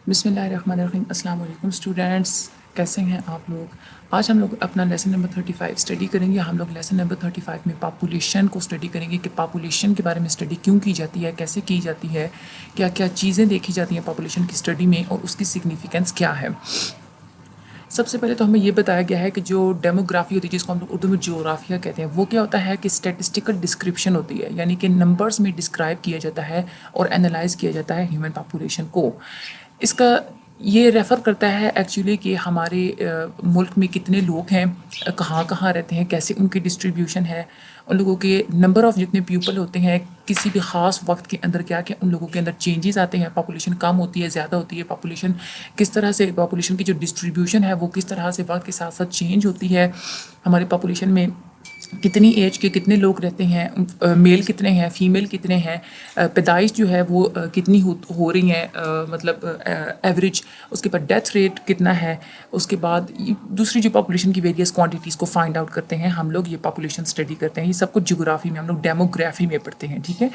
بسم اللہ الرحمن الرحیم. السلام علیکم اسٹوڈینٹس، کیسے ہیں آپ لوگ؟ آج ہم لوگ اپنا لیسن نمبر 35 اسٹڈی کریں گے. ہم لوگ لیسن نمبر 35 میں پاپولیشن کو اسٹڈی کریں گے کہ پاپولیشن کے بارے میں اسٹڈی کیوں کی جاتی ہے، کیسے کی جاتی ہے، کیا کیا چیزیں دیکھی جاتی ہیں پاپولیشن کی اسٹڈی میں اور اس کی سگنیفیکینس کیا ہے. سب سے پہلے تو ہمیں یہ بتایا گیا ہے کہ جو ڈیموگرافی ہوتی ہے، جس کو ہم لوگ اردو میں جغرافیہ کہتے ہیں، وہ کیا ہوتا ہے کہ اسٹیٹسٹیکل ڈسکرپشن ہوتی ہے، یعنی کہ نمبرز میں ڈسکرائب کیا جاتا ہے اور انالائز کیا جاتا ہے ہیومن پاپولیشن کو. اس کا یہ ریفر کرتا ہے ایکچولی کہ ہمارے ملک میں کتنے لوگ ہیں، کہاں کہاں رہتے ہیں، کیسے ان کی ڈسٹریبیوشن ہے، ان لوگوں کے نمبر آف جتنے پیپل ہوتے ہیں کسی بھی خاص وقت کے اندر کیا کہ ان لوگوں کے اندر چینجز آتے ہیں، پاپولیشن کم ہوتی ہے، زیادہ ہوتی ہے، پاپولیشن کس طرح سے، پاپولیشن کی جو ڈسٹریبیوشن ہے وہ کس طرح سے وقت کے ساتھ ساتھ چینج ہوتی ہے. ہماری پاپولیشن میں کتنی ایج کے کتنے لوگ رہتے ہیں، میل کتنے ہیں، فیمیل کتنے ہیں، پیدائش جو ہے وہ کتنی ہو رہی ہیں، مطلب ایوریج. اس کے بعد ڈیتھ ریٹ کتنا ہے. اس کے بعد دوسری جو پاپولیشن کی ویریس کوانٹیٹیز کو فائنڈ آؤٹ کرتے ہیں ہم لوگ، یہ پاپولیشن اسٹڈی کرتے ہیں. یہ سب کچھ جغرافی میں ہم لوگ ڈیموگرافی میں پڑھتے ہیں. ٹھیک ہے.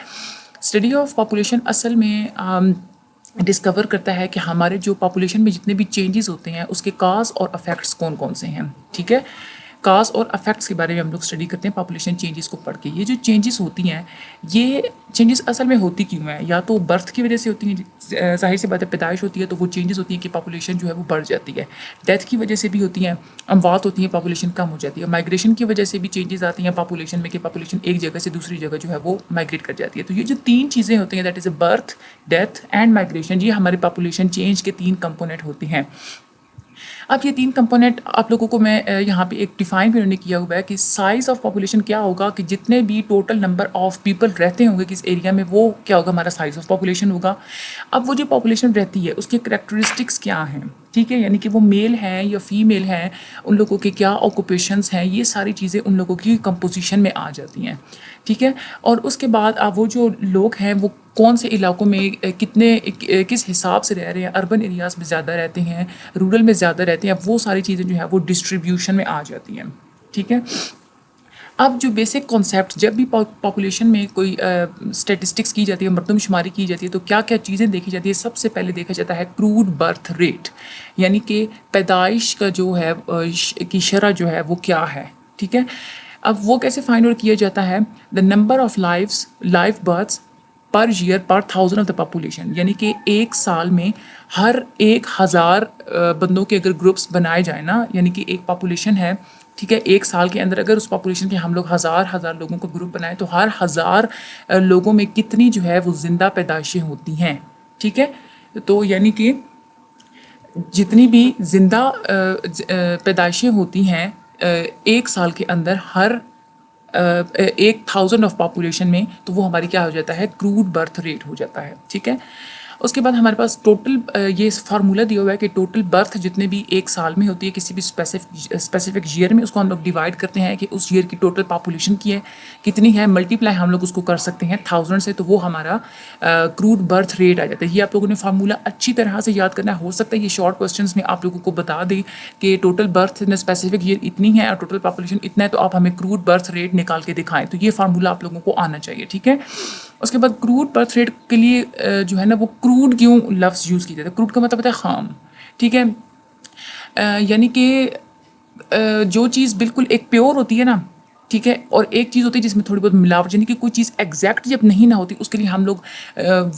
اسٹڈی آف پاپولیشن اصل میں ڈسکور کرتا ہے کہ ہمارے جو پاپولیشن میں جتنے بھی چینجز ہوتے ہیں اس کے کاز اور افیکٹس کون کون سے ہیں. ٹھیک ہے. کاز اور افیکٹس کے بارے میں ہم لوگ اسٹڈی کرتے ہیں پاپولیشن چینجز کو پڑھ کے. یہ جو چینجز ہوتی ہیں، یہ چینجز اصل میں ہوتی کیوں ہیں؟ یا تو برتھ کی وجہ سے ہوتی ہیں، ظاہر سی بات ہے، پیدائش ہوتی ہے تو وہ چینجز ہوتی ہیں کہ پاپولیشن جو ہے وہ بڑھ جاتی ہے. ڈیتھ کی وجہ سے بھی ہوتی ہیں، اموات ہوتی ہیں، پاپولیشن کم ہو جاتی ہے. مائگریشن کی وجہ سے بھی چینجز آتی ہیں پاپولیشن میں کہ پاپولیشن ایک جگہ سے دوسری جگہ جو ہے وہ مائگریٹ کر جاتی ہے. تو یہ جو تین چیزیں ہوتی ہیں، that is a birth, death and migration, یہ ہمارے پاپولیشن چینج کے تین کمپوننٹ ہوتے ہیں. اب یہ تین کمپوننٹ آپ لوگوں کو میں یہاں پہ ایک ڈیفائن بھی انہوں نے کیا ہوا ہے کہ سائز آف پاپولیشن کیا ہوگا، کہ جتنے بھی ٹوٹل نمبر آف پیپل رہتے ہوں گے کس ایریا میں، وہ کیا ہوگا، ہمارا سائز آف پاپولیشن ہوگا. اب وہ جو پاپولیشن رہتی ہے اس کے کریکٹرسٹکس کیا ہیں. ٹھیک ہے. یعنی کہ وہ میل ہیں یا فیمیل ہیں، ان لوگوں کے کیا آکوپیشنس ہیں، یہ ساری چیزیں ان لوگوں کی کمپوزیشن میں آ جاتی ہیں. ٹھیک ہے. اور اس کے بعد اب وہ جو لوگ ہیں وہ کون سے علاقوں میں کتنے کس حساب سے رہ رہے ہیں، اربن ایریاز میں زیادہ رہتے ہیں، رورل میں زیادہ رہتے ہیں، وہ ساری چیزیں جو ہیں وہ ڈسٹریبیوشن میں آ جاتی ہیں. ٹھیک ہے. اب جو بیسک کانسیپٹ، جب بھی پاپولیشن میں کوئی اسٹیٹسٹکس کی جاتی ہے، مردم شماری کی جاتی ہے، تو کیا کیا چیزیں دیکھی جاتی ہے. سب سے پہلے دیکھا جاتا ہے کروڈ برتھ ریٹ، یعنی کہ پیدائش کا جو ہے کی شرح جو ہے وہ کیا ہے. ٹھیک ہے. اب وہ کیسے فائنڈ آؤٹ کیا جاتا ہے، the number of live births per year per 1000 of the population, یعنی کہ ایک سال میں ہر 1000 بندوں کے اگر گروپس بنائے جائیں نا، یعنی کہ ایک پاپولیشن ہے. ٹھیک ہے. ایک سال کے اندر اگر اس پاپولیشن کے ہم لوگ ہزار لوگوں کو گروپ بنائیں تو ہر 1000 لوگوں میں کتنی جو ہے وہ زندہ پیدائشیں ہوتی ہیں. ٹھیک ہے. تو یعنی کہ جتنی بھی زندہ پیدائشیں ہوتی ہیں ایک سال کے اندر ہر 1000 آف پاپولیشن میں، تو وہ ہماری کیا ہو جاتا ہے، کروڈ برتھ ریٹ ہو جاتا ہے. ٹھیک ہے. اس کے بعد ہمارے پاس ٹوٹل یہ فارمولہ دیا ہوا ہے کہ ٹوٹل برتھ جتنے بھی ایک سال میں ہوتی ہے کسی بھی اسپیسیفک ایئر میں، اس کو ہم لوگ ڈیوائڈ کرتے ہیں کہ اس ایئر کی ٹوٹل پاپولیشن کی ہے کتنی ہے، ملٹیپلائی ہم لوگ اس کو کر سکتے ہیں 1000 سے، تو وہ ہمارا کروڈ برتھ ریٹ آ جاتا ہے. یہ آپ لوگوں نے فارمولہ اچھی طرح سے یاد کرنا. ہو سکتا ہے یہ شارٹ کوسچنس میں آپ لوگوں کو بتا دیں کہ total birth in specific year اتنی ہے اور ٹوٹل پاپولیشن اتنا ہے، تو آپ ہمیں کروڈ برتھ ریٹ نکال کے دکھائیں. تو یہ فارمولہ آپ لوگوں کو آنا چاہیے. ٹھیک ہے. اس کے بعد کروڈ برتھ ریٹ کے لیے جو ہے نا وہ کروڈ کیوں لفظ یوز کیا جاتا ہے. کروڈ کا مطلب ہوتا ہے خام. ٹھیک ہے. یعنی کہ جو چیز بالکل ایک پیور ہوتی ہے نا، ٹھیک ہے، اور ایک چیز ہوتی ہے جس میں تھوڑی بہت ملاوٹ، یعنی کہ کوئی چیز ایگزیکٹ جب نہیں نہ ہوتی، اس کے لیے ہم لوگ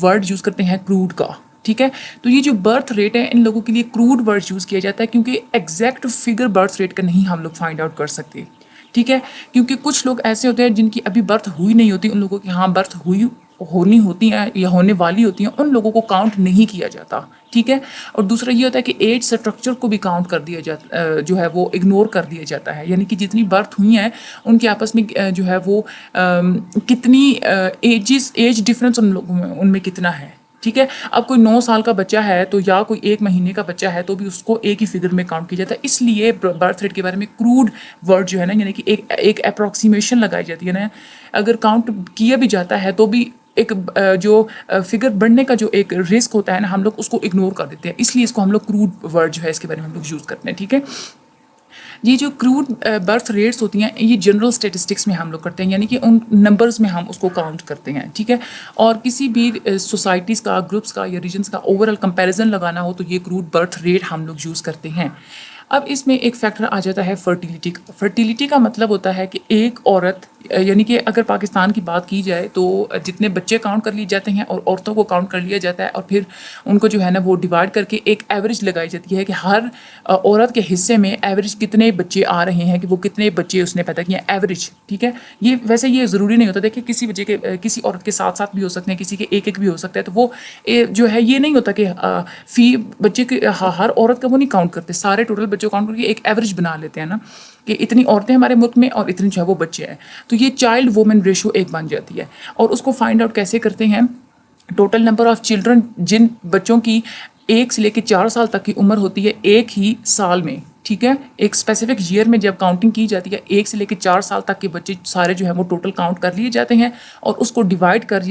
ورڈ یوز کرتے ہیں کروڈ کا. ٹھیک ہے. تو یہ جو برتھ ریٹ ہے ان لوگوں کے لیے کروڈ ورڈ یوز کیا جاتا ہے، کیونکہ ایگزیکٹ فگر برتھ ریٹ کا نہیں ہم لوگ فائنڈ آؤٹ کر سکتے. ٹھیک ہے. کیونکہ کچھ لوگ ایسے ہوتے ہیں جن کی ابھی برتھ ہوئی نہیں ہوتی، ان لوگوں کی ہاں برتھ ہونی ہوتی ہیں یا ہونے والی ہوتی ہیں، ان لوگوں کو کاؤنٹ نہیں کیا جاتا. ٹھیک ہے. اور دوسرا یہ ہوتا ہے کہ ایج اسٹرکچر کو بھی کاؤنٹ کر دیا جاتا، جو ہے وہ اگنور کر دیا جاتا ہے. یعنی کہ جتنی برتھ ہوئی ہیں ان کے آپس میں جو ہے وہ کتنی ایج ڈفرینس ان میں کتنا ہے. ٹھیک ہے. اب کوئی 9 سال کا بچہ ہے تو یا کوئی 1 مہینے کا بچہ ہے تو بھی اس کو ایک ہی فگر میں کاؤنٹ کیا جاتا ہے. اس لیے برتھ ریٹ کے بارے میں کروڈ ورڈ جو ہے نا، یعنی کہ ایک اپروکسیمیشن لگائی جاتی ہے نا، اگر کاؤنٹ کیا بھی جاتا ہے تو بھی ایک جو فگر بڑھنے کا جو ایک رسک ہوتا ہے نا، ہم لوگ اس کو اگنور کر دیتے ہیں. اس لیے اس کو ہم لوگ کروڈ ورڈ جو ہے اس کے بارے میں ہم لوگ یوز کرتے ہیں. ٹھیک ہے. یہ جو کروڈ برتھ ریٹس ہوتی ہیں یہ جنرل اسٹیٹسٹکس میں ہم لوگ کرتے ہیں، یعنی کہ ان نمبرز میں ہم اس کو کاؤنٹ کرتے ہیں، ٹھیک ہے. اور کسی بھی سوسائٹیز کا، گروپس کا یا ریجنس کا اوور آل کمپیریزن لگانا ہو تو یہ کروڈ برتھ ریٹ ہم لوگ یوز کرتے ہیں. اب اس میں ایک فیکٹر آ جاتا ہے فرٹیلیٹی کا. فرٹیلیٹی کا مطلب ہوتا ہے کہ ایک عورت، یعنی کہ اگر پاکستان کی بات کی جائے تو جتنے بچے کاؤنٹ کر لیے جاتے ہیں اور عورتوں کو کاؤنٹ کر لیا جاتا ہے، اور پھر ان کو جو ہے نا وہ ڈیوائڈ کر کے ایک ایوریج لگائی جاتی ہے کہ ہر عورت کے حصے میں ایوریج کتنے بچے آ رہے ہیں، کہ وہ کتنے بچے اس نے پیدا کیے ہیں ایوریج، ٹھیک ہے. یہ ویسے یہ ضروری نہیں ہوتا، دیکھیں کسی بچے کے کسی عورت کے ساتھ ساتھ بھی ہو سکتے ہیں، کسی کے ایک بھی ہو سکتا ہے. تو وہ جو ہے یہ نہیں ہوتا کہ فی بچے کے ہر عورت کا وہ نہیں کاؤنٹ کرتے، سارے ٹوٹل بچوں کاؤنٹ کر کے ایک ایوریج بنا لیتے ہیں نا کہ اتنی عورتیں ہمارے ملک میں اور اتنے جو ہے وہ بچے ہیں. تو یہ چائلڈ وومن ریشو ایک بن جاتی ہے. اور اس کو فائنڈ آؤٹ کیسے کرتے ہیں؟ ٹوٹل نمبر آف چلڈرن، جن بچوں کی 1 سے لے کے 4 سال تک کی عمر ہوتی ہے ایک ہی سال میں، ٹھیک ہے. ایک اسپیسیفک ایئر میں جب کاؤنٹنگ کی جاتی ہے 1 سے لے کے 4 سال تک کے بچے سارے جو ہیں وہ ٹوٹل کاؤنٹ کر لیے جاتے ہیں، اور اس کو ڈیوائڈ کر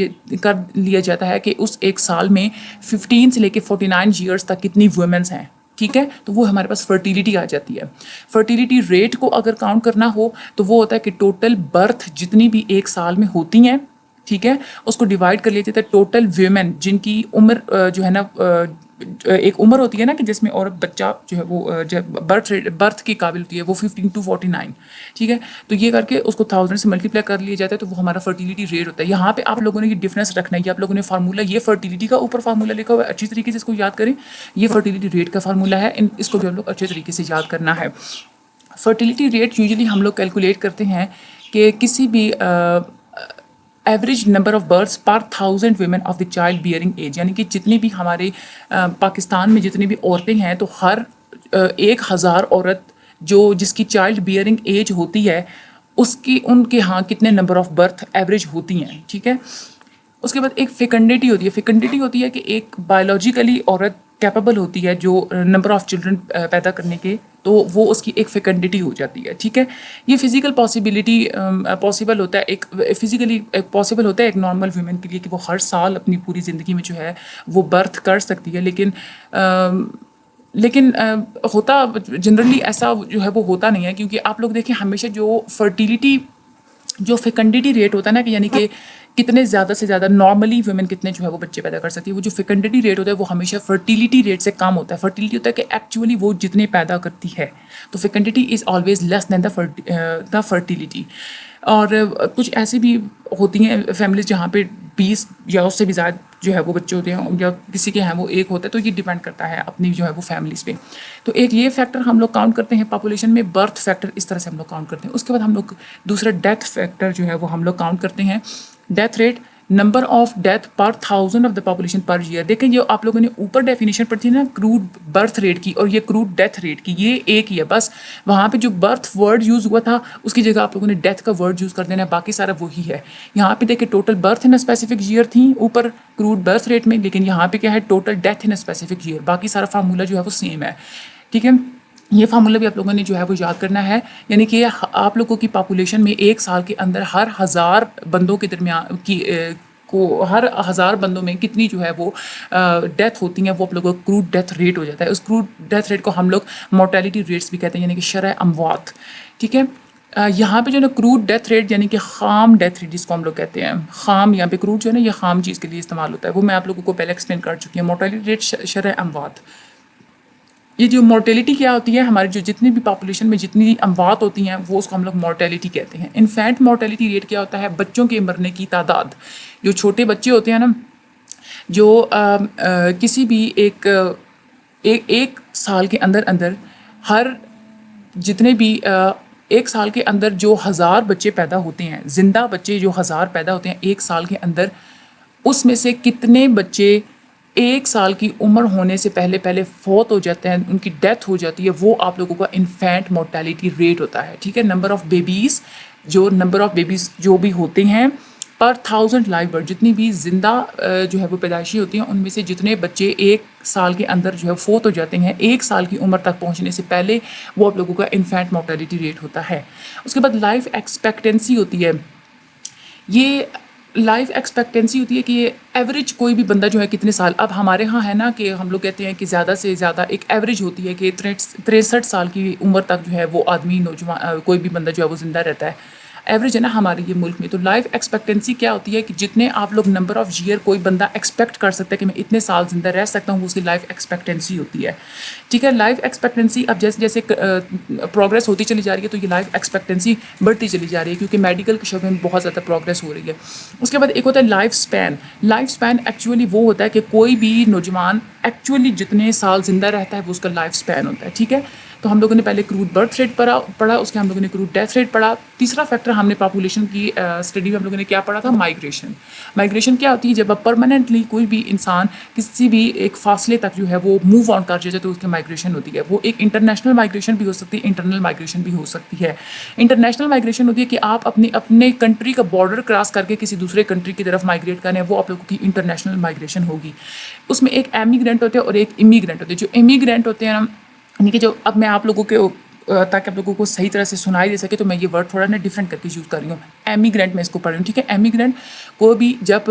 لیا جاتا ہے کہ اس ایک سال میں 15 سے لے کے 49 ایئرس تک کتنی ویمنس ہیں، ٹھیک ہے. تو وہ ہمارے پاس فرٹیلیٹی آ جاتی ہے. فرٹیلیٹی ریٹ کو اگر کاؤنٹ کرنا ہو تو وہ ہوتا ہے کہ ٹوٹل برتھ جتنی بھی ایک سال میں ہوتی ہیں، ٹھیک ہے، اس کو ڈیوائڈ کر لیا جاتا ہے ٹوٹل ویمن جن کی عمر جو ہے نا ایک عمر ہوتی ہے نا کہ جس میں عورت بچہ جو ہے وہ برتھ کی قابل ہوتی ہے وہ 15 to 49، ٹھیک ہے. تو یہ کر کے اس کو 1000 سے ملٹیپلائی کر لیا جاتا ہے تو وہ ہمارا فرٹیلیٹی ریٹ ہوتا ہے. یہاں پہ آپ لوگوں نے یہ ڈفرینس رکھنا ہے، یہ آپ لوگوں نے فارمولا، یہ فرٹیلیٹی کا اوپر فارمولا لکھا ہوا ہے، اچھی طریقے سے اس کو یاد کریں. یہ فرٹیلیٹی ریٹ کا فارمولا ہے، اس کو بھی ہم لوگ اچھے طریقے سے یاد کرنا ہے. فرٹیلیٹی ریٹ یوزلی ہم لوگ کیلکولیٹ کرتے ہیں کہ کسی بھی average number of births per 1000 women of the child bearing age, یعنی کہ جتنی بھی ہمارے پاکستان میں جتنی بھی عورتیں ہیں تو ہر 1000 عورت جس کی چائلڈ بیئرنگ ایج ہوتی ہے ان کے ہاں کتنے نمبر آف برتھ ایوریج ہوتی ہیں، ٹھیک ہے. اس کے بعد ایک فیکنڈیٹی ہوتی ہے. فیکنڈیٹی ہوتی ہے کہ ایک بایولوجیکلی عورت کیپیبل ہوتی ہے جو نمبر آف چلڈرن پیدا کرنے کے، تو وہ اس کی ایک فیکنڈیٹی ہو جاتی ہے، ٹھیک ہے. یہ فزیکل پاسبلٹی پاسبل ہوتا ہے، ایک فزیکلی پاسبل ہوتا ہے ایک نارمل ویمن کے لیے کہ وہ ہر سال اپنی پوری زندگی میں جو ہے وہ برتھ کر سکتی ہے. لیکن ہوتا جنرلی ایسا جو ہے وہ ہوتا نہیں ہے، کیونکہ آپ لوگ دیکھیں ہمیشہ جو فیکنڈیٹی ریٹ ہوتا ہے نا کہ یعنی کہ کتنے زیادہ سے زیادہ نارملی ویمن کتنے جو ہے وہ بچے پیدا کر سکتی ہے، وہ جو فیکنڈیٹی ریٹ ہوتا ہے وہ ہمیشہ فرٹیلیٹی ریٹ سے کم ہوتا ہے. فرٹیلیٹی ہوتا ہے کہ ایکچولی وہ جتنے پیدا کرتی ہے، تو فیکنڈیٹی is always less then the fertility. اور کچھ ایسی بھی ہوتی ہیں فیملیز جہاں پہ 20 یا اس سے بھی زیادہ جو ہے وہ بچے ہوتے ہیں، یا کسی کے ہیں وہ ایک ہوتا ہے، تو یہ ڈیپینڈ کرتا ہے اپنی جو ہے وہ فیملیز پہ. تو ایک یہ فیکٹر ہم لوگ کاؤنٹ کرتے ہیں پاپولیشن میں. برتھ فیکٹر اس طرح سے ہم لوگ کاؤنٹ کرتے ہیں. اس کے بعد ہم لوگ دوسرا ڈیتھ فیکٹر جو ہے وہ ہم لوگ کاؤنٹ کرتے ہیں. Death rate, number of death per 1000 of the population per year. دیکھیں جو آپ لوگوں نے اوپر ڈیفینیشن پڑھی تھی نا کروڈ برتھ ریٹ کی اور یہ کروڈ ڈیتھ ریٹ کی، یہ ایک ہی ہے. بس وہاں پہ جو برتھ ورڈ یوز ہوا تھا اس کی جگہ آپ لوگوں نے ڈیتھ کا ورڈ یوز کر دینا ہے، باقی سارا وہی ہے. یہاں پہ دیکھیں total birth in specific year تھیں اوپر کروڈ برتھ ریٹ میں، لیکن یہاں پہ کیا ہے total death in specific year. باقی سارا فارمولا جو ہے وہ سیم ہے، ٹھیک ہے. یہ فارمولا بھی آپ لوگوں نے جو ہے وہ یاد کرنا ہے. یعنی کہ آپ لوگوں کی پاپولیشن میں ایک سال کے اندر ہر 1000 بندوں کے درمیان ہر 1000 بندوں میں کتنی جو ہے وہ ڈیتھ ہوتی ہیں، وہ آپ لوگوں کا کروڈ ڈیتھ ریٹ ہو جاتا ہے. اس کروڈ ڈیتھ ریٹ کو ہم لوگ مورٹیلٹی ریٹس بھی کہتے ہیں، یعنی کہ شرح اموات، ٹھیک ہے. یہاں پہ جو ہے نا کروڈ ڈیتھ ریٹ یعنی کہ خام ڈیتھ ریٹ جس کو ہم لوگ کہتے ہیں، خام یہاں پہ کروڈ جو ہے نا یہ خام چیز کے لیے استعمال ہوتا ہے، وہ میں آپ لوگوں کو پہلے ایکسپلین کر چکی ہوں. مورٹیلٹی ریٹ شرح اموات. یہ جو مورٹیلٹی کیا ہوتی ہے، ہماری جو جتنی بھی پاپولیشن میں جتنی اموات ہوتی ہیں وہ اس کو ہم لوگ مورٹیلٹی کہتے ہیں. انفینٹ مورٹیلٹی ریٹ کیا ہوتا ہے؟ بچوں کے مرنے کی تعداد. جو چھوٹے بچے ہوتے ہیں نا، جو کسی بھی ایک سال کے اندر ہر جتنے بھی ایک سال کے اندر جو 1000 بچے پیدا ہوتے ہیں، زندہ بچے جو 1000 پیدا ہوتے ہیں ایک سال کے اندر، اس میں سے کتنے بچے 1 سال کی عمر ہونے سے پہلے فوت ہو جاتے ہیں، ان کی ڈیتھ ہو جاتی ہے، وہ آپ لوگوں کا انفینٹ مورٹیلٹی ریٹ ہوتا ہے، ٹھیک ہے. نمبر آف بیبیز جو بھی ہوتے ہیں پر 1000 لائیو برتھ، جتنی بھی زندہ جو ہے وہ پیدائشی ہوتی ہیں ان میں سے جتنے بچے 1 سال کے اندر جو ہے فوت ہو جاتے ہیں 1 سال کی عمر تک پہنچنے سے پہلے، وہ آپ لوگوں کا انفینٹ مورٹیلٹی ریٹ ہوتا ہے. اس کے بعد لائف ایکسپیکٹنسی ہوتی ہے. یہ لائف ایکسپیکٹینسی ہوتی ہے کہ ایوریج کوئی بھی بندہ جو ہے کتنے سال، اب ہمارے ہاں ہے نا کہ ہم لوگ کہتے ہیں کہ زیادہ سے زیادہ ایک ایوریج ہوتی ہے کہ 63 سال کی عمر تک جو ہے وہ آدمی نوجوان کوئی بھی بندہ جو ہے وہ زندہ رہتا ہے، ایوریج ہے نا ہمارے یہ ملک میں. تو لائف ایکسپیکٹینسی کیا ہوتی ہے کہ جتنے آپ لوگ نمبر آف ایئر کوئی بندہ ایکسپیکٹ کر سکتا ہے کہ میں اتنے سال زندہ رہ سکتا ہوں، وہ اس کی لائف ایکسپیکٹینسی ہوتی ہے. ٹھیک ہے، لائف ایکسپیکٹینسی اب جیسے جیسے پروگرس ہوتی چلی جا رہی ہے تو یہ لائف ایکسپیکٹینسی بڑھتی چلی جا رہی ہے کیونکہ میڈیکل کے شعبے میں بہت زیادہ پروگرس ہو رہی ہے. اس کے بعد ایک ہوتا ہے life span. Life span actually وہ ہوتا ہے کہ کوئی بھی نوجوان ایکچولی جتنے سال زندہ رہتا ہے وہ اس کا لائف اسپین ہوتا ہے. ٹھیک ہے، تو ہم لوگوں نے پہلے کروڈ برتھ ریٹ پڑھا، اس کے ہم لوگوں نے کروڈ ڈیتھ ریٹ پڑھا. تیسرا فیکٹر ہم نے پاپولیشن کی اسٹڈی میں ہم لوگوں نے کیا پڑھا تھا؟ مائگریشن. مائگریشن کیا ہوتی ہے؟ جب اب پرماننٹلی کوئی بھی انسان کسی بھی ایک فاصلے تک جو ہے وہ موو آن کر جائے تو اس کی مائگریشن ہوتی ہے. وہ ایک انٹرنیشنل مائگریشن بھی ہو سکتی ہے، انٹرنل مائگریشن بھی ہو سکتی ہے. انٹرنیشنل مائگریشن ہوتی ہے کہ آپ اپنے کنٹری کا بارڈر کراس کر کے کسی دوسرے کنٹری کی طرف مائگریٹ کریں، وہ آپ لوگوں کی انٹرنیشنل مائگریشن ہوگی. اس میں ایک ایمیگرینٹ ہوتے ہیں اور ایک امیگرینٹ ہوتے ہیں. جو امیگرینٹ ہوتے ہیں یعنی کہ جو اب میں آپ لوگوں کے تاکہ آپ لوگوں کو صحیح طرح سے سنائی دے سکے تو میں یہ ورڈ تھوڑا نا ڈفرینٹ کر کے یوز کر رہی ہوں. ایمیگرینٹ میں اس کو پڑھ رہی ہوں. ٹھیک ہے، ایمیگرینٹ کو بھی جب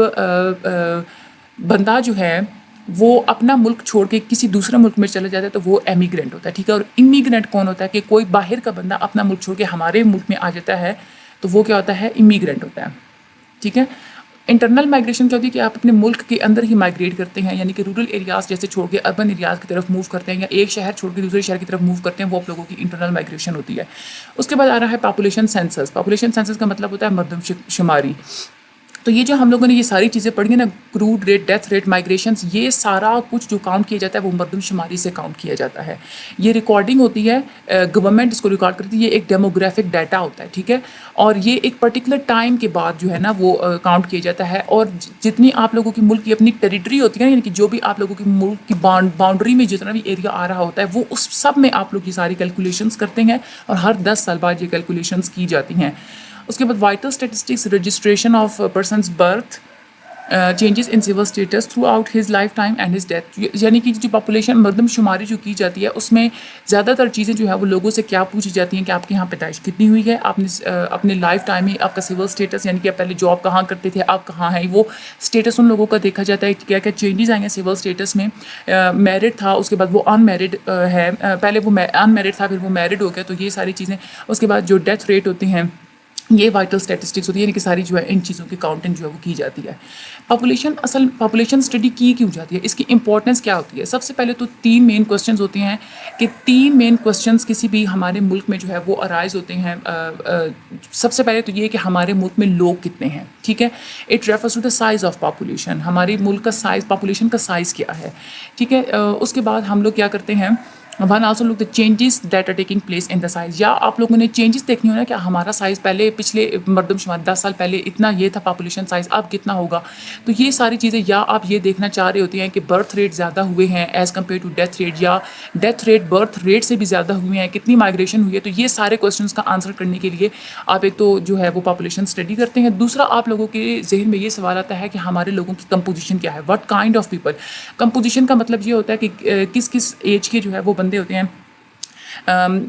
بندہ جو ہے وہ اپنا ملک چھوڑ کے کسی دوسرے ملک میں چلا جاتا ہے تو وہ ایمیگرینٹ ہوتا ہے. ٹھیک ہے، اور امیگرینٹ کون ہوتا ہے؟ کہ کوئی باہر کا بندہ اپنا ملک چھوڑ کے ہمارے ملک میں آ جاتا ہے تو وہ کیا ہوتا ہے؟ امیگرینٹ ہوتا ہے. ٹھیک ہے، انٹرنل مائگریشن کیا ہوتی ہے کہ آپ اپنے ملک کے اندر ہی مائگریٹ کرتے ہیں، یعنی کہ رورل ایریاز جیسے چھوڑ کے اربن ایریاز کی طرف موو کرتے ہیں، یا ایک شہر چھوڑ کے دوسرے شہر کی طرف موو کرتے ہیں، وہ آپ لوگوں کی انٹرنل مائگریشن ہوتی ہے. اس کے بعد آ رہا ہے پاپولیشن سینسس. پاپولیشن سینسس کا مطلب ہوتا ہے مردم شماری. تو یہ جو ہم لوگوں نے یہ ساری چیزیں پڑھی ہیں نا، crude rate, death rate, migrations, یہ سارا کچھ جو کاؤنٹ کیا جاتا ہے وہ مردم شماری سے کاؤنٹ کیا جاتا ہے. یہ ریکارڈنگ ہوتی ہے، گورنمنٹ اس کو ریکارڈ کرتی ہے. یہ ایک ڈیموگرافک ڈیٹا ہوتا ہے. ٹھیک ہے، اور یہ ایک پرٹیکولر ٹائم کے بعد جو ہے نا وہ کاؤنٹ کیا جاتا ہے. اور جتنی آپ لوگوں کی ملک کی اپنی ٹیریٹری ہوتی ہے، یعنی کہ جو بھی آپ لوگوں کی ملک کی باؤنڈری میں جتنا بھی ایریا آ رہا ہوتا ہے وہ اس سب میں آپ لوگ یہ ساری کیلکولیشنس کرتے ہیں اور ہر 10 سال بعد یہ کیلکولیشنس کی جاتی ہیں. اس کے بعد vital statistics, registration of persons birth, changes in civil status throughout his life time and his death. یعنی کہ جو پاپولیشن مردم شماری جو کی جاتی ہے اس میں زیادہ تر چیزیں جو ہے وہ لوگوں سے کیا پوچھی جاتی ہیں کہ آپ کے یہاں پیدائش کتنی ہوئی ہے، آپ نے اپنے لائف ٹائم میں آپ کا سول اسٹیٹس، یعنی کہ آپ پہلے جاب کہاں کرتے تھے، آپ کہاں ہیں، وہ اسٹیٹس ان لوگوں کا دیکھا جاتا ہے. کیا کیا چینجز آئیں گے سول اسٹیٹس میں. میرڈ تھا، اس کے بعد وہ ان میرڈ ہے، پہلے وہ ان میرڈ تھا پھر وہ میرڈ ہو گیا، تو یہ ساری چیزیں. اس کے بعد جو ڈیتھ ریٹ ہوتے ہیں یہ وائٹل اسٹیٹسٹکس ہوتی ہے، یعنی کہ ساری جو ہے ان چیزوں کی کاؤنٹنگ جو ہے وہ کی جاتی ہے. پاپولیشن اسٹڈی کی کیوں جاتی ہے، اس کی امپورٹنس کیا ہوتی ہے؟ سب سے پہلے تو 3 مین کوسچنز ہوتے ہیں کہ 3 مین کوسچنز کسی بھی ہمارے ملک میں جو ہے وہ ارائز ہوتے ہیں. سب سے پہلے تو یہ کہ ہمارے ملک میں لوگ کتنے ہیں. ٹھیک ہے، it refers to the size of population. ہمارے ملک کا سائز، پاپولیشن کا سائز کیا ہے. ٹھیک ہے، اس کے بعد ہم لوگ کیا کرتے ہیں، one also look the changes that are taking place in the size. یا آپ لوگوں نے چینجز دیکھنی ہونا کہ ہمارا سائز پہلے پچھلے مردم شمار 10 سال پہلے اتنا یہ تھا پاپولیشن سائز، اب کتنا ہوگا. تو یہ ساری چیزیں، یا آپ یہ دیکھنا چاہ رہے ہوتے ہیں کہ برتھ ریٹ زیادہ ہوئے ہیں as compare to death rate, یا ڈیتھ ریٹ برتھ ریٹ سے بھی زیادہ ہوئے ہیں، کتنی مائگریشن ہوئی ہے. تو یہ سارے کوسچنس کا آنسر کرنے کے لیے آپ ایک تو جو ہے وہ پاپولیشن اسٹڈی کرتے ہیں. دوسرا آپ لوگوں کے ذہن میں یہ سوال آتا ہے کہ ہمارے لوگوں کی کمپوزیشن کیا ہے، what kind of people. Composition کا مطلب یہ ہوتا ہے کہ کس کس ایج کے جو ہے وہ بندے ہوتے ہیں،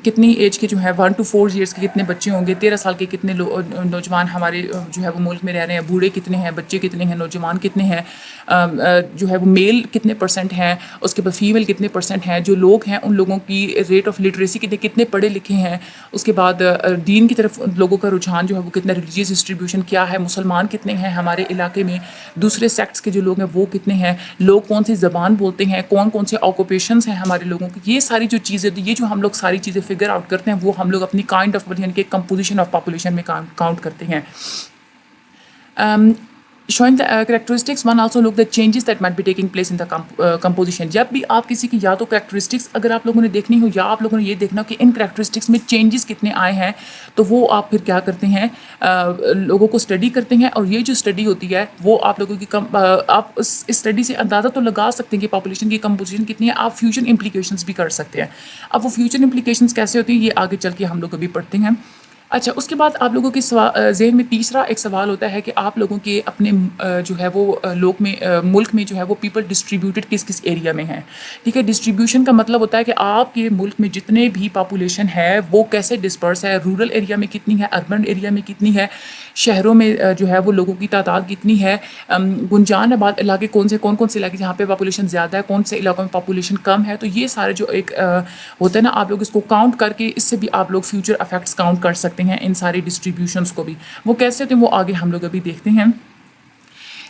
کتنی ایج کے جو ہے 1 to 4 ایئرس کے کتنے بچے ہوں گے، 13 سال کے کتنے نوجوان ہمارے جو ہے وہ ملک میں رہ رہے ہیں، بوڑھے کتنے ہیں، بچے کتنے ہیں، نوجوان کتنے ہیں، جو ہے وہ میل کتنے پرسنٹ ہیں، اس کے بعد فیمیل کتنے پرسنٹ ہیں، جو لوگ ہیں ان لوگوں کی ریٹ آف لٹریسی کتنے پڑھے لکھے ہیں. اس کے بعد دین کی طرف لوگوں کا رجحان جو ہے وہ کتنا، ریلیجیس ڈسٹریبیوشن کیا ہے، مسلمان کتنے ہیں ہمارے علاقے میں، دوسرے سیکٹس کے جو لوگ ہیں وہ کتنے ہیں، لوگ کون سی زبان بولتے ہیں، کون کون سے آکوپیشنس ہیں ہمارے لوگوں کی. یہ ساری جو چیزیں، یہ جو ہم لوگ ساری چیزیں فگر آؤٹ کرتے ہیں وہ ہم لوگ اپنی کائنڈ آف یعنی کہ کمپوزیشن آف پاپولیشن میں کاؤنٹ کرتے ہیں. showing the characteristics, one also look the changes that might be taking place in the composition. جب بھی آپ کسی کی یا تو کریکٹرسٹکس اگر آپ لوگوں نے دیکھنی ہو یا آپ لوگوں نے یہ دیکھنا ہو کہ ان کریکٹرسٹکس میں چینجز کتنے آئے ہیں، تو وہ آپ پھر کیا کرتے ہیں، لوگوں کو اسٹڈی کرتے ہیں. اور یہ جو اسٹڈی ہوتی ہے وہ آپ لوگوں کی آپ اس اسٹڈی سے اندازہ تو لگا سکتے ہیں کہ پاپولیشن کی کمپوزیشن کتنی ہے. آپ فیوچر امپلیکیشنس بھی کر سکتے ہیں. اب وہ فیوچر امپلیکیشنس کیسے ہوتی ہیں یہ آگے چل کے ہم لوگ ابھی پڑھتے ہیں. اچھا، اس کے بعد آپ لوگوں کے ذہن میں تیسرا ایک سوال ہوتا ہے کہ آپ لوگوں کے اپنے جو ہے وہ ملک میں جو ہے وہ پیپل ڈسٹریبیوٹیڈ کس کس ایریا میں ہیں. ٹھیک ہے، ڈسٹریبیوشن کا مطلب ہوتا ہے کہ آپ کے ملک میں جتنے بھی پاپولیشن ہے وہ کیسے ڈسپرس ہے، رورل ایریا میں کتنی ہے، اربن ایریا میں کتنی ہے، شہروں میں جو ہے وہ لوگوں کی تعداد کتنی ہے، گنجان آباد علاقے کون کون سے علاقے جہاں پہ پاپولیشن زیادہ ہے، کون سے علاقوں میں پاپولیشن کم ہے. تو یہ سارے جو ایک ہوتا ہے نا، آپ لوگ اس کو کاؤنٹ کر کے اس سے بھی آپ لوگ فیوچر افیکٹس کاؤنٹ کر سکتے ہیں ان ساری ڈسٹریبیوشنس کو بھی. وہ کیسے ہوتے ہیں وہ آگے ہم لوگ ابھی دیکھتے ہیں.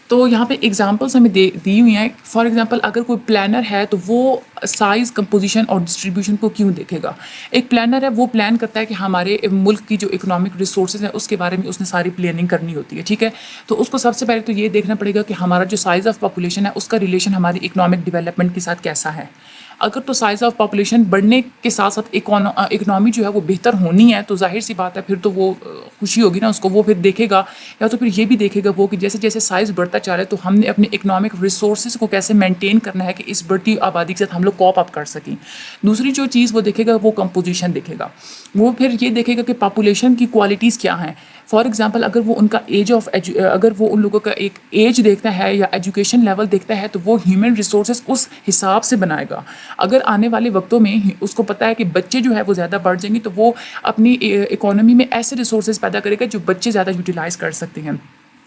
تو یہاں پہ ایگزامپلس ہمیں دی ہوئی ہیں. فار ایگزامپل اگر کوئی پلانر ہے تو وہ سائز، کمپوزیشن اور ڈسٹریبیوشن کو کیوں دیکھے گا. ایک پلانر ہے، وہ پلان کرتا ہے کہ ہمارے ملک کی جو اکنامک ریسورسز ہیں اس کے بارے میں اس نے ساری پلاننگ کرنی ہوتی ہے. ٹھیک ہے، تو اس کو سب سے پہلے تو یہ دیکھنا پڑے گا کہ ہمارا جو سائز آف پاپولیشن ہے اس کا ریلیشن ہماری اکنامک ڈیولپمنٹ کے ساتھ کیسا ہے. اگر تو سائز آف پاپولیشن بڑھنے کے ساتھ ساتھ اکنامی جو ہے وہ بہتر ہونی ہے تو ظاہر سی بات ہے پھر تو وہ خوشی ہوگی نا اس کو. وہ پھر دیکھے گا، یا تو پھر یہ بھی دیکھے گا وہ کہ جیسے جیسے سائز بڑھتا چاہ رہا ہے تو ہم نے اپنے اکنامک ریسورسز کو کیسے مینٹین کرنا ہے کہ اس بڑھتی آبادی کے ساتھ ہم لوگ کوپ اپ کر سکیں. دوسری جو چیز وہ دیکھے گا وہ کمپوزیشن دیکھے گا. وہ پھر یہ دیکھے گا کہ پاپولیشن کی کوالٹیز کیا ہیں. فار ایگزامپل اگر وہ ان کا اگر وہ ان لوگوں کا ایک ایج دیکھتا ہے یا ایجوکیشن لیول دیکھتا ہے تو وہ ہیومن ریسورسز اس حساب سے بنائے گا. اگر آنے والے وقتوں میں اس کو پتہ ہے کہ بچے جو ہے وہ زیادہ بڑھ جائیں گے تو وہ اپنی اکانومی میں ایسے ریسورسز پیدا کرے گا جو بچے زیادہ یوٹیلائز کر سکتے ہیں.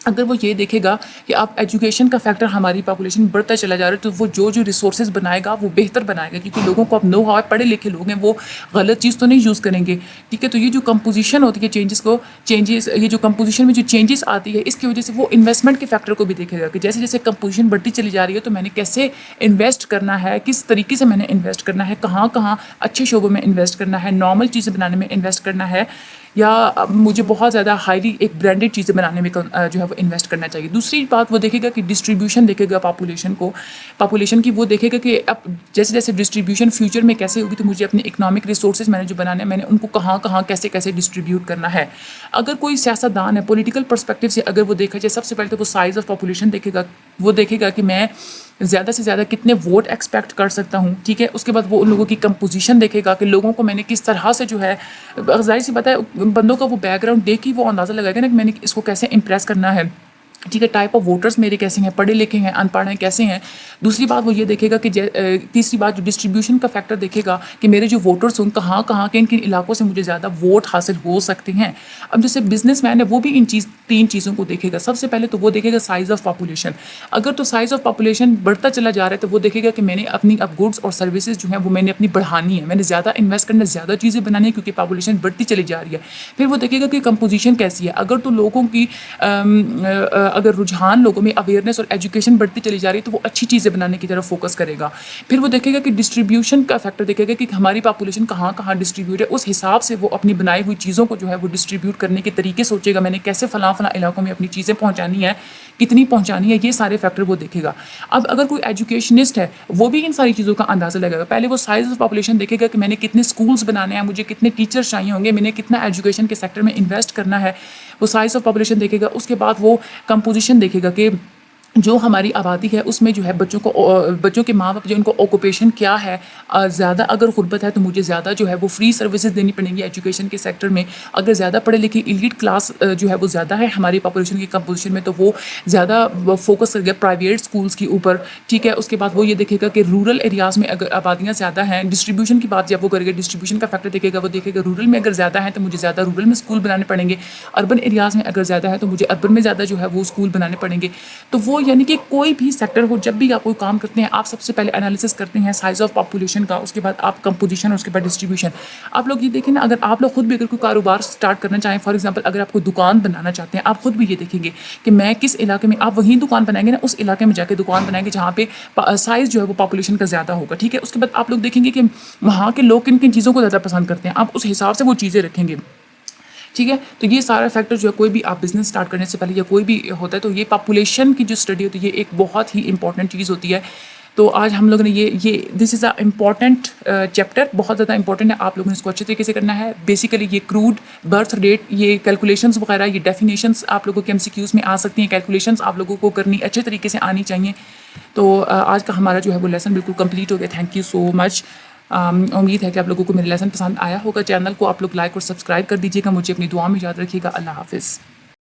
اگر وہ یہ دیکھے گا کہ اب ایجوکیشن کا فیکٹر ہماری پاپولیشن بڑھتا چلا جا رہا ہے تو وہ جو ریسورسز بنائے گا وہ بہتر بنائے گا، کیونکہ لوگوں کو اب نو ہاؤ، پڑھے لکھے لوگ ہیں، وہ غلط چیز تو نہیں یوز کریں گے. ٹھیک ہے، تو یہ جو کمپوزیشن ہوتی ہے یہ جو کمپوزیشن میں جو چینجز آتی ہے اس کی وجہ سے وہ انویسٹمنٹ کے فیکٹر کو بھی دیکھے گا کہ جیسے جیسے کمپوزیشن بڑھتی چلی جا رہی ہے تو میں نے کیسے انویسٹ کرنا ہے، کس طریقے سے میں نے انویسٹ کرنا ہے، کہاں کہاں اچھے شعبوں میں انویسٹ کرنا ہے، نارمل چیزیں بنانے میں انویسٹ کرنا ہے، یا مجھے بہت زیادہ ہائیلی ایک برانڈیڈ چیزیں بنانے میں جو ہے وہ انویسٹ کرنا چاہیے. دوسری بات وہ دیکھے گا کہ ڈسٹریبیوشن دیکھے گا پاپولیشن کی. وہ دیکھے گا کہ اب جیسے جیسے ڈسٹریبیوشن فیوچر میں کیسے ہوگی تو مجھے اپنے اکنامک ریسورسز میں نے جو بنانے ہیں میں نے ان کو کہاں کہاں کیسے کیسے ڈسٹریبیوٹ کرنا ہے. اگر کوئی سیاستدان ہے پولیٹیکل پرسپیکٹو سے اگر وہ دیکھا جائے، سب سے پہلے تو وہ سائز آف پاپولیشن دیکھے گا. وہ دیکھے گا کہ میں زیادہ سے زیادہ کتنے ووٹ ایکسپیکٹ کر سکتا ہوں. ٹھیک ہے، اس کے بعد وہ ان لوگوں کی کمپوزیشن دیکھے گا کہ لوگوں کو میں نے کس طرح سے جو ہے، ظاہر سی بات ہے بندوں کا وہ بیک گراؤنڈ دیکھ کے وہ اندازہ لگائے گا نا کہ میں نے اس کو کیسے امپریس کرنا ہے. ٹھیک ہے، ٹائپ آف ووٹرس میرے کیسے ہیں، پڑھے لکھے ہیں، ان پڑھ ہیں، کیسے ہیں. دوسری بات وہ یہ دیکھے گا کہ تیسری بات جو ڈسٹریبیوشن کا فیکٹر دیکھے گا کہ میرے جو ووٹرس ہیں کہاں کہاں کن کن علاقوں سے مجھے زیادہ ووٹ حاصل ہو سکتے ہیں. اب جیسے بزنس مین ہے وہ بھی ان تین چیزوں کو دیکھے گا. سب سے پہلے تو وہ دیکھے گا سائز آف پاپولیشن. اگر تو سائز آف پاپولیشن بڑھتا چلا جا رہا ہے تو وہ دیکھے گا کہ میں نے اپنی اب گڈس اور سروسز جو ہیں وہ میں نے اپنی بڑھانی ہے، میں نے زیادہ انویسٹ کرنا، زیادہ چیزیں بنانی ہے کیونکہ پاپولیشن بڑھتی چلی جا رہی ہے. پھر وہ دیکھے گا کہ کمپوزیشن کیسی ہے. اگر تو لوگوں کی اگر رجحان لوگوں میں اویئرنیس اور ایجوکیشن بڑھتی چلی جا رہی ہے تو وہ اچھی چیزیں بنانے کی طرف فوکس کرے گا. پھر وہ دیکھے گا کہ ڈسٹریبیوشن کا فیکٹر دیکھے گا کہ ہماری پاپولیشن کہاں کہاں ڈسٹریبیوٹ ہے. اس حساب سے وہ اپنی بنائی ہوئی چیزوں کو جو ہے وہ ڈسٹریبیوٹ کرنے کے طریقے سوچے گا. میں نے کیسے فلاں علاقوں میں اپنی چیزیں پہنچانی ہے، کتنی پہنچانی ہے، یہ سارے فیکٹر وہ دیکھے گا. اب اگر کوئی ایجوکیشنسٹ ہے وہ بھی ان ساری چیزوں کا اندازہ لگائے گا. پہلے وہ سائز آف پاپولیشن دیکھے گا کہ میں نے کتنے اسکولس بنانے ہیں، مجھے کتنے ٹیچرس چاہیے ہوں گے، میں نے کتنا ایجوکیشن کے سیکٹر میں انویسٹ کرنا ہے. وہ سائز آف پاپولیشن دیکھے گا. اس کے بعد وہ کمپوزیشن دیکھے گا کہ جو ہماری آبادی ہے اس میں جو ہے بچوں کے ماں باپ جو ان کو آکوپیشن کیا ہے. زیادہ اگر غربت ہے تو مجھے زیادہ جو ہے وہ فری سروسز دینی پڑیں گی ایجوکیشن کے سیکٹر میں. اگر زیادہ پڑھے لکھے ایلیٹ کلاس جو ہے وہ زیادہ ہے ہماری پاپولیشن کی کمپوزیشن میں تو وہ زیادہ فوکس کر گیا پرائیویٹ اسکولس کے اوپر. ٹھیک ہے، اس کے بعد وہ یہ دیکھے گا کہ رورل ایریاز میں اگر آبادیاں زیادہ ہیں، ڈسٹریبیوشن کی بات جب وہ کرے گا ڈسٹریبیوشن کا فیکٹر دیکھے گا. وہ دیکھے گا رورل میں اگر زیادہ ہیں تو مجھے زیادہ رورل میں اسکول بنانے پڑیں گے. اربن ایریاز میں اگر زیادہ ہے تو مجھے اربن میں زیادہ جو ہے وہ اسکول بنانے پڑیں گے. تو وہ یعنی کہ کوئی بھی سیکٹر ہو، جب بھی آپ کوئی کام کرتے ہیں آپ سب سے پہلے انالیسس کرتے ہیں سائز آف پاپولیشن کا، اس کے بعد آپ کمپوزیشن اور اس کے بعد ڈسٹریبیوشن. آپ لوگ یہ دیکھیں نا، اگر آپ لوگ خود بھی اگر کوئی کاروبار اسٹارٹ کرنا چاہیں، فار ایگزامپل اگر آپ کوئی دکان بنانا چاہتے ہیں، آپ خود بھی یہ دیکھیں گے کہ میں کس علاقے میں، آپ وہیں دکان بنائیں گے نا، اس علاقے میں جا کے دکان بنائیں گے جہاں پہ سائز جو ہے وہ پاپولیشن کا زیادہ ہوگا. ٹھیک ہے، اس کے بعد آپ لوگ دیکھیں گے کہ وہاں کے لوگ کن کن چیزوں کو زیادہ پسند کرتے ہیں، آپ اس حساب سے وہ چیزیں رکھیں گے. ٹھیک ہے، تو یہ سارا فیکٹر جو ہے کوئی بھی آپ بزنس اسٹارٹ کرنے سے پہلے یا کوئی بھی ہوتا ہے تو یہ پاپولیشن کی جو اسٹڈی ہوتی ہے یہ ایک بہت ہی امپورٹنٹ چیز ہوتی ہے. تو آج ہم لوگوں نے یہ دس از اے امپورٹنٹ چیپٹر، بہت زیادہ امپورٹنٹ ہے. آپ لوگوں نے اس کو اچھے طریقے سے کرنا ہے. بیسیکلی یہ کروڈ برتھ ریٹ، یہ کیلکولیشنس وغیرہ، یہ ڈیفینیشنس آپ لوگوں کے MCQs میں آ سکتی ہیں. کیلکولیشنس آپ لوگوں کو کرنی اچھے طریقے سے آنی چاہیے. تو آج کا ہمارا جو ہے وہ لیسن بالکل کمپلیٹ ہو گیا. تھینک یو سو مچ. امید ہے کہ آپ لوگوں کو میرا لیسن پسند آیا ہوگا. چینل کو آپ لوگ لائک اور سبسکرائب کر دیجیے گا. مجھے اپنی دعا میں یاد رکھیے گا. اللہ حافظ.